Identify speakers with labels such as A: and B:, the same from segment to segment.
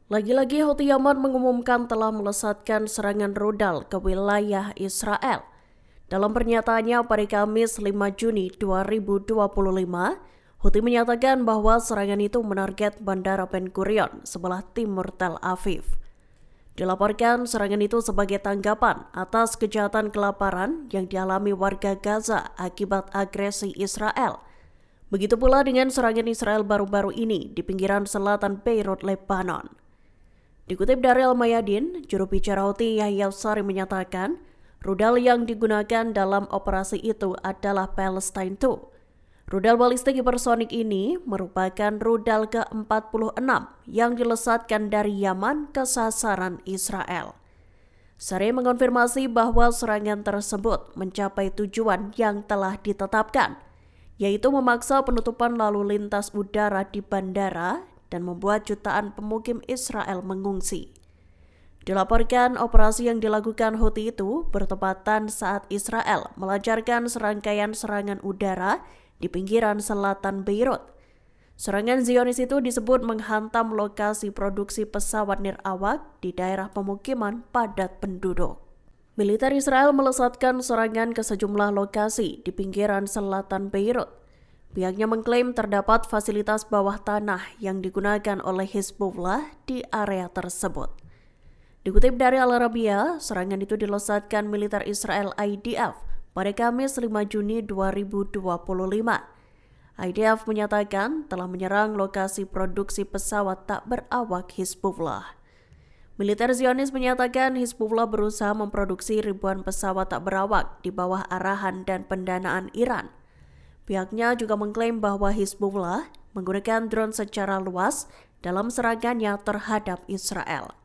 A: Lagi-lagi Houthi Yaman mengumumkan telah melesatkan serangan rudal ke wilayah Israel. Dalam pernyataannya pada Kamis 5 Juni 2025, Houthi menyatakan bahwa serangan itu menarget Bandara Ben Gurion sebelah timur Tel Aviv. Dilaporkan serangan itu sebagai tanggapan atas kejahatan kelaparan yang dialami warga Gaza akibat agresi Israel. Begitu pula dengan serangan Israel baru-baru ini di pinggiran selatan Beirut, Lebanon. Dikutip dari Al-Mayadin, juru bicara Houthi Yahya Sari menyatakan, rudal yang digunakan dalam operasi itu adalah Palestine II. Rudal balistik hipersonik ini merupakan rudal ke-46 yang dilesatkan dari Yaman ke sasaran Israel. Sari mengonfirmasi bahwa serangan tersebut mencapai tujuan yang telah ditetapkan, yaitu memaksa penutupan lalu lintas udara di bandara dan membuat jutaan pemukim Israel mengungsi. Dilaporkan operasi yang dilakukan Houthi itu bertepatan saat Israel melancarkan serangkaian serangan udara di pinggiran selatan Beirut. Serangan Zionis itu disebut menghantam lokasi produksi pesawat nirawak di daerah pemukiman padat penduduk. Militer Israel melesatkan serangan ke sejumlah lokasi di pinggiran selatan Beirut. Pihaknya mengklaim terdapat fasilitas bawah tanah yang digunakan oleh Hizbullah di area tersebut. Dikutip dari Al Arabiya, serangan itu dilesatkan militer Israel IDF pada Kamis 5 Juni 2025. IDF menyatakan telah menyerang lokasi produksi pesawat tak berawak Hizbullah. Militer Zionis menyatakan Hizbullah berusaha memproduksi ribuan pesawat tak berawak di bawah arahan dan pendanaan Iran. Pihaknya juga mengklaim bahwa Hizbullah menggunakan drone secara luas dalam serangannya terhadap Israel.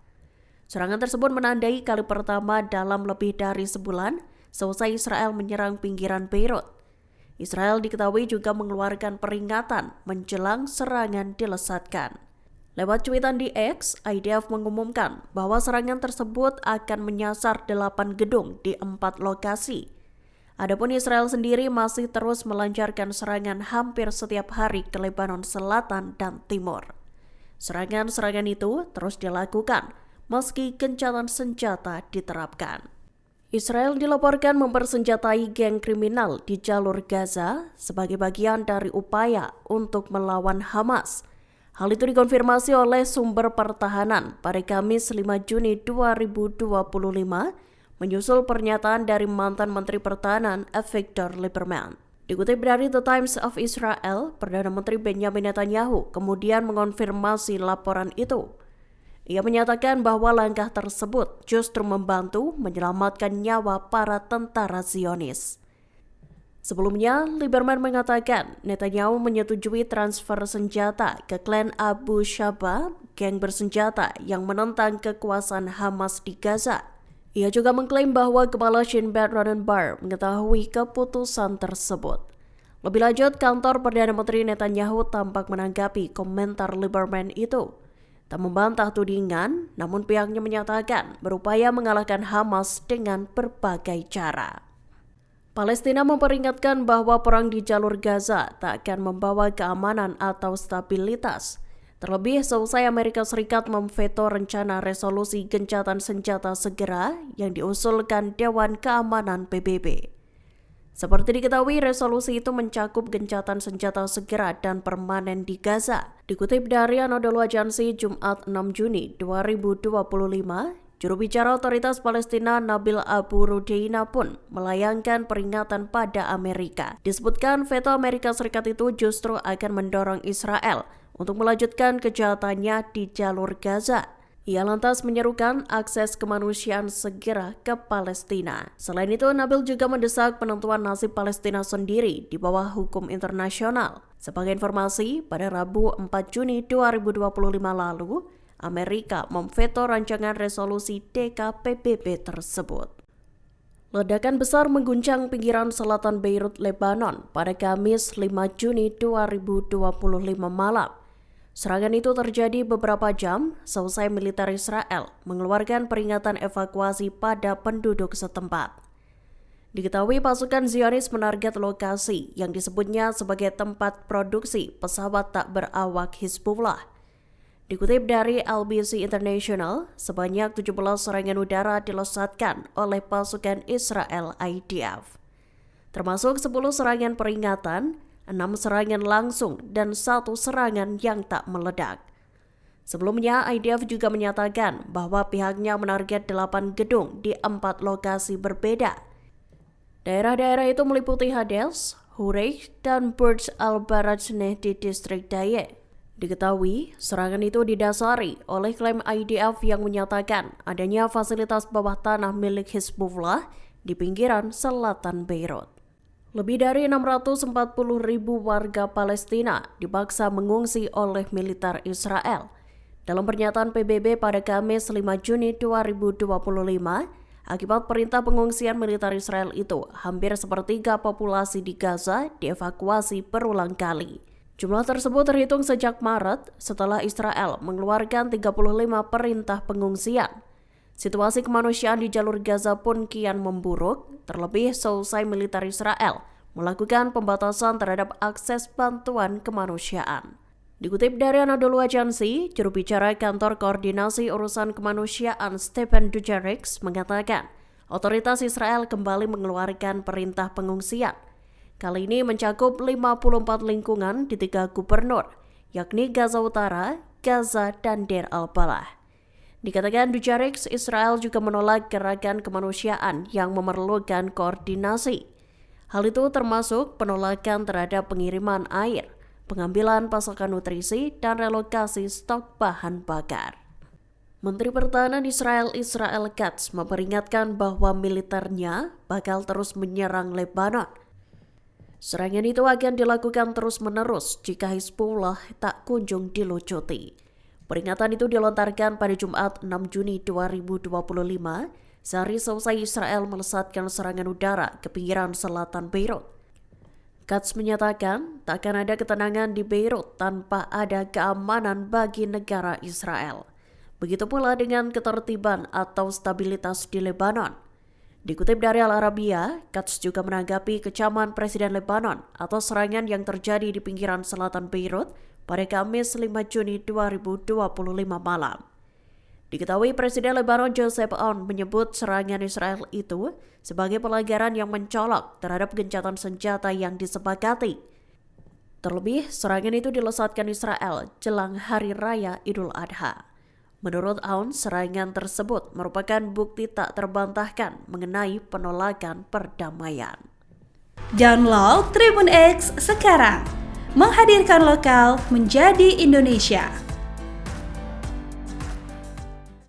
A: Serangan tersebut menandai kali pertama dalam lebih dari sebulan seusai Israel menyerang pinggiran Beirut. Israel diketahui juga mengeluarkan peringatan menjelang serangan dilesatkan. Lewat cuitan di X, IDF mengumumkan bahwa serangan tersebut akan menyasar 8 gedung di 4 lokasi. Adapun Israel sendiri masih terus melancarkan serangan hampir setiap hari ke Lebanon Selatan dan Timur. Serangan-serangan itu terus dilakukan meski gencatan senjata diterapkan. Israel dilaporkan mempersenjatai geng kriminal di jalur Gaza sebagai bagian dari upaya untuk melawan Hamas. Hal itu dikonfirmasi oleh sumber pertahanan pada Kamis 5 Juni 2025 menyusul pernyataan dari mantan Menteri Pertahanan Avigdor Lieberman. Dikutip dari The Times of Israel, Perdana Menteri Benjamin Netanyahu kemudian mengonfirmasi laporan itu. Ia menyatakan bahwa langkah tersebut justru membantu menyelamatkan nyawa para tentara Zionis. Sebelumnya, Lieberman mengatakan Netanyahu menyetujui transfer senjata ke klan Abu Shaba, geng bersenjata yang menentang kekuasaan Hamas di Gaza. Ia juga mengklaim bahwa Kepala Shin Bet Ronen Bar mengetahui keputusan tersebut. Lebih lanjut, kantor Perdana Menteri Netanyahu tampak menanggapi komentar Lieberman itu. Tak membantah tudingan, namun pihaknya menyatakan berupaya mengalahkan Hamas dengan berbagai cara. Palestina memperingatkan bahwa perang di jalur Gaza tak akan membawa keamanan atau stabilitas. Terlebih seusai Amerika Serikat memveto rencana resolusi gencatan senjata segera yang diusulkan Dewan Keamanan PBB. Seperti diketahui, resolusi itu mencakup gencatan senjata segera dan permanen di Gaza. Dikutip dari Anadolu Agency Jumat 6 Juni 2025, juru bicara otoritas Palestina Nabil Abu Rudeina pun melayangkan peringatan pada Amerika. Disebutkan veto Amerika Serikat itu justru akan mendorong Israel untuk melanjutkan kejahatannya di jalur Gaza. Ia lantas menyerukan akses kemanusiaan segera ke Palestina. Selain itu, Nabil juga mendesak penentuan nasib Palestina sendiri di bawah hukum internasional. Sebagai informasi, pada Rabu 4 Juni 2025 lalu, Amerika memveto rancangan resolusi DKPBB tersebut. Ledakan besar mengguncang pinggiran selatan Beirut, Lebanon pada Kamis 5 Juni 2025 malam. Serangan itu terjadi beberapa jam seusai militer Israel mengeluarkan peringatan evakuasi pada penduduk setempat. Diketahui pasukan Zionis menarget lokasi yang disebutnya sebagai tempat produksi pesawat tak berawak Hizbullah. Dikutip dari LBC International, sebanyak 17 serangan udara dilesatkan oleh pasukan Israel IDF. Termasuk 10 serangan peringatan, 6 serangan langsung, dan 1 serangan yang tak meledak. Sebelumnya, IDF juga menyatakan bahwa pihaknya menarget 8 gedung di 4 lokasi berbeda. Daerah-daerah itu meliputi Hades, Hurei, dan Burj al-Barajneh di distrik Daye. Diketahui, serangan itu didasari oleh klaim IDF yang menyatakan adanya fasilitas bawah tanah milik Hizbullah di pinggiran selatan Beirut. Lebih dari 640.000 warga Palestina dipaksa mengungsi oleh militer Israel. Dalam pernyataan PBB pada Kamis 5 Juni 2025, akibat perintah pengungsian militer Israel itu, hampir sepertiga populasi di Gaza dievakuasi berulang kali. Jumlah tersebut terhitung sejak Maret setelah Israel mengeluarkan 35 perintah pengungsian. Situasi kemanusiaan di jalur Gaza pun kian memburuk, terlebih selesai militer Israel melakukan pembatasan terhadap akses bantuan kemanusiaan. Dikutip dari Anadolu Agency, juru bicara Kantor Koordinasi Urusan Kemanusiaan Stephen Dujarric mengatakan, otoritas Israel kembali mengeluarkan perintah pengungsian. Kali ini mencakup 54 lingkungan di 3 gubernur, yakni Gaza Utara, Gaza, dan Deir al-Balah. Dikatakan Dujarric, Israel juga menolak gerakan kemanusiaan yang memerlukan koordinasi. Hal itu termasuk penolakan terhadap pengiriman air, pengambilan pasokan nutrisi, dan relokasi stok bahan bakar. Menteri Pertahanan Israel Katz memperingatkan bahwa militernya bakal terus menyerang Lebanon. Serangan itu akan dilakukan terus-menerus jika Hizbullah tak kunjung dilucuti. Peringatan itu dilontarkan pada Jumat 6 Juni 2025, sehari selesai Israel melesatkan serangan udara ke pinggiran selatan Beirut. Katz menyatakan tak akan ada ketenangan di Beirut tanpa ada keamanan bagi negara Israel. Begitu pula dengan ketertiban atau stabilitas di Lebanon. Dikutip dari Al Arabiya, Katz juga menanggapi kecaman Presiden Lebanon atas serangan yang terjadi di pinggiran selatan Beirut pada Kamis 5 Juni 2025 malam. Diketahui Presiden Lebanon Joseph Aoun menyebut serangan Israel itu sebagai pelanggaran yang mencolok terhadap gencatan senjata yang disepakati. Terlebih, serangan itu dilesatkan Israel jelang Hari Raya Idul Adha. Menurut Aoun, serangan tersebut merupakan bukti tak terbantahkan mengenai penolakan perdamaian.
B: Download Tribun X sekarang, menghadirkan lokal menjadi Indonesia.